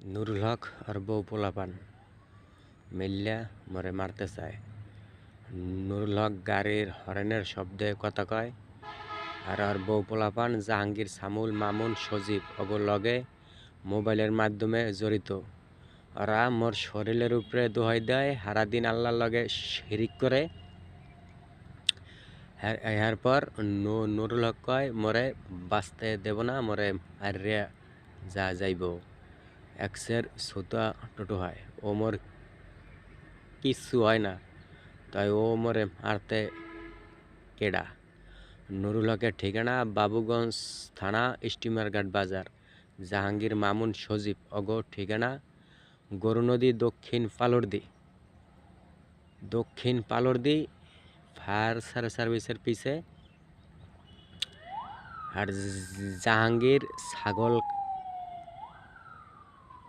নুরুল হক আর বউ পোলাপান মিল্লা মরে মারতে চায়। নুরুল হক গাড়ির হরেনের শব্দে কথা কয়, আর বউ পোলাপান জাহাঙ্গীর, সামুল, মামুন, সজীব অগর লগে মোবাইলের মাধ্যমে জড়িত। ওরা মোর শরীরের উপরে দোহাই দেয়, সারাদিন আল্লাহর লগে শিরিক করে। এরপর নুরুল হক কয়, মরে বাঁচতে দেব না, মরে আর যাইব। এক্সের ছুতা টুটু হয়, ও মোর কিচ্ছু হয় না, তাই ও মরে মারতে কেডা? নুরুল হকের ঠিকানা বাবুগঞ্জ থানা, স্টিমারঘাট বাজার। জাহাঙ্গীর, মামুন, সজীব অগো ঠিকানা গরুনদী দক্ষিণ পালরদি ফায়ার সার্ভিসের পিছে। আর জাহাঙ্গীর